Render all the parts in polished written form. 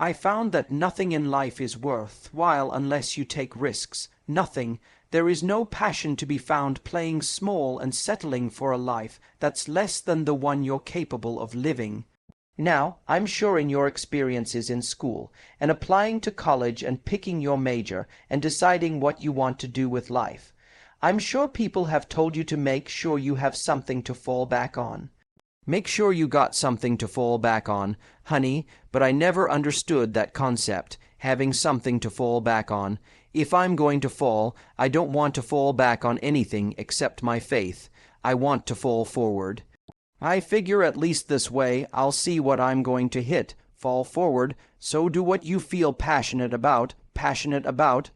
I found that nothing in life is worthwhile unless you take risks. Nothing. There is no passion to be found playing small and settling for a life that's less than the one you're capable of living. Now, I'm sure in your experiences in school, and applying to college and picking your major and deciding what you want to do with life, I'm sure people have told you to make sure you have something to fall back on. Make sure you got something to fall back on, honey, but I never understood that concept, having something to fall back on. If I'm going to fall, I don't want to fall back on anything except my faith. I want to fall forward. I figure at least this way I'll see what I'm going to hit, fall forward, so do what you feel passionate about,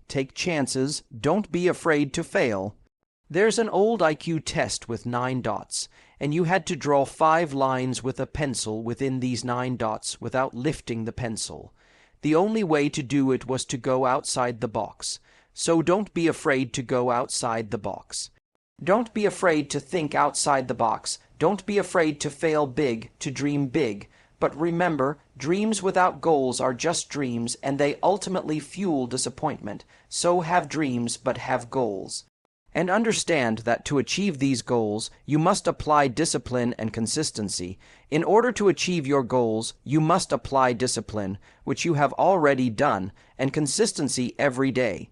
take chances, don't be afraid to fail. There's an old IQ test with 9 dots, and you had to draw 5 lines with a pencil within these 9 dots without lifting the pencil. The only way to do it was to go outside the box, so don't be afraid to go outside the box. Don't be afraid to think outside the box. Don't be afraid to fail big, to dream big. But remember, dreams without goals are just dreams, and they ultimately fuel disappointment. So have dreams, but have goals. And understand that to achieve these goals, you must apply discipline and consistency. In order to achieve your goals, you must apply discipline, which you have already done, and consistency every day.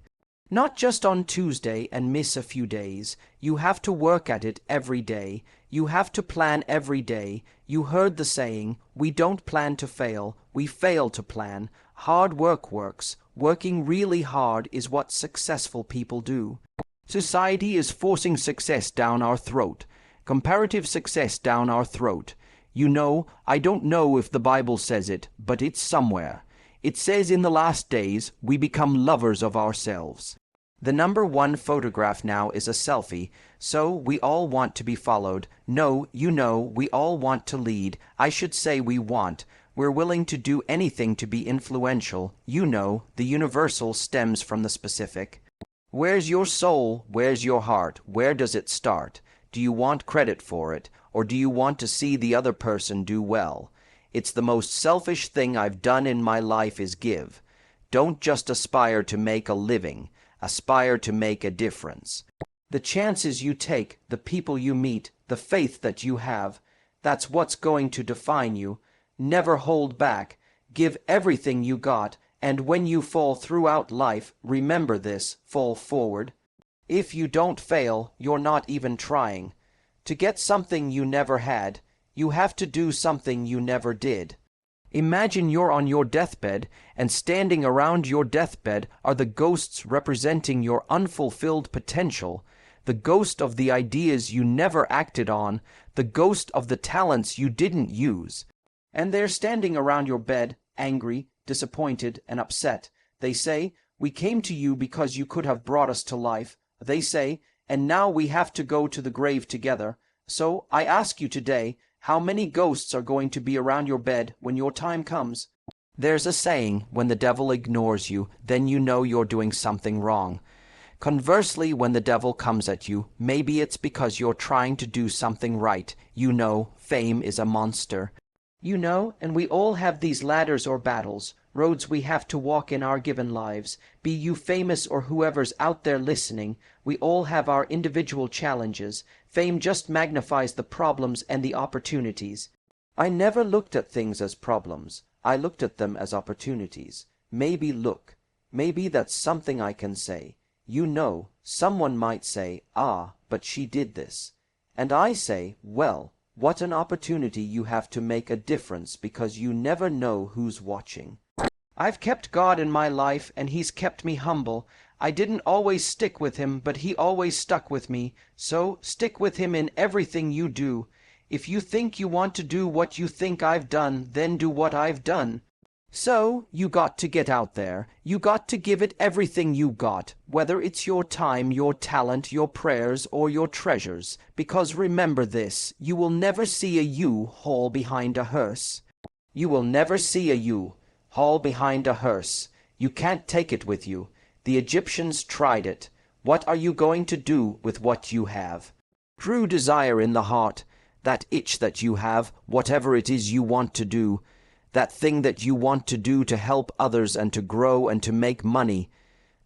Not just on Tuesday and miss a few days. You have to work at it every day. You have to plan every day. You heard the saying, we don't plan to fail, we fail to plan. Hard work works. Working really hard is what successful people do. Society is forcing success down our throat. Comparative success down our throat. You know, I don't know if the Bible says it, but it's somewhere. It says in the last days, we become lovers of ourselves. The number 1 photograph now is a selfie, so we all want to be followed. No, you know, we all want to lead. I should say we want. We're willing to do anything to be influential. You know, the universal stems from the specific. Where's your soul? Where's your heart? Where does it start? Do you want credit for it, or do you want to see the other person do well? It's the most selfish thing I've done in my life is give. Don't just aspire to make a living. Aspire to make a difference. The chances you take, the people you meet, the faith that you have, that's what's going to define you. Never hold back. Give everything you got, and when you fall throughout life, remember this, fall forward. If you don't fail, you're not even trying. To get something you never had, you have to do something you never did. Imagine you're on your deathbed, and standing around your deathbed are the ghosts representing your unfulfilled potential, the ghost of the ideas you never acted on, the ghost of the talents you didn't use. And they're standing around your bed, angry, disappointed, and upset. They say, we came to you because you could have brought us to life. They say, and now we have to go to the grave together. So I ask you today, how many ghosts are going to be around your bed when your time comes? There's a saying, when the devil ignores you, then you know you're doing something wrong. Conversely, when the devil comes at you, maybe it's because you're trying to do something right. You know, fame is a monster. You know, and we all have these ladders or battles, roads we have to walk in our given lives. Be you famous or whoever's out there listening, we all have our individual challenges. Fame just magnifies the problems and the opportunities. I never looked at things as problems. I looked at them as opportunities. Maybe that's something I can say. You know, someone might say, ah, but she did this. And I say, well, what an opportunity you have to make a difference because you never know who's watching. I've kept God in my life and He's kept me humble. I didn't always stick with Him, but He always stuck with me. So stick with Him in everything you do. If you think you want to do what you think I've done, then do what I've done. So you got to get out there. You got to give it everything you got, whether it's your time, your talent, your prayers, or your treasures. Because remember this, you will never see a you haul behind a hearse. You will never see a you haul behind a hearse. You can't take it with you. The Egyptians tried it. What are you going to do with what you have? True desire in the heart, that itch that you have, whatever it is you want to do, that thing that you want to do to help others and to grow and to make money,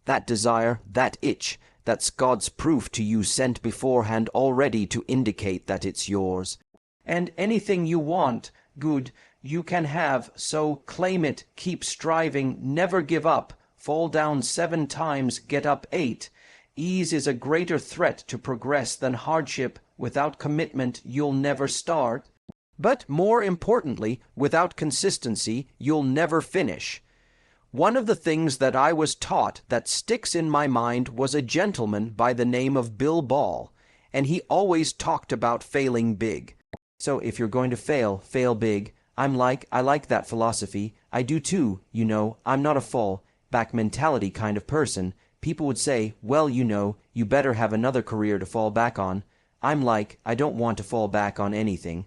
that desire, that itch, that's God's proof to you sent beforehand already to indicate that it's yours. And anything you want, good, you can have, so claim it, keep striving, never give up, fall down 7 times, get up 8. Ease is a greater threat to progress than hardship. Without commitment, you'll never start. But more importantly, without consistency, you'll never finish. One of the things that I was taught that sticks in my mind was a gentleman by the name of Bill Ball, and he always talked about failing big. So if you're going to fail, fail big. I like that philosophy. I do too, you know. I'm not a fall-back mentality kind of person. People would say, well, you know, you better have another career to fall back on. I don't want to fall back on anything.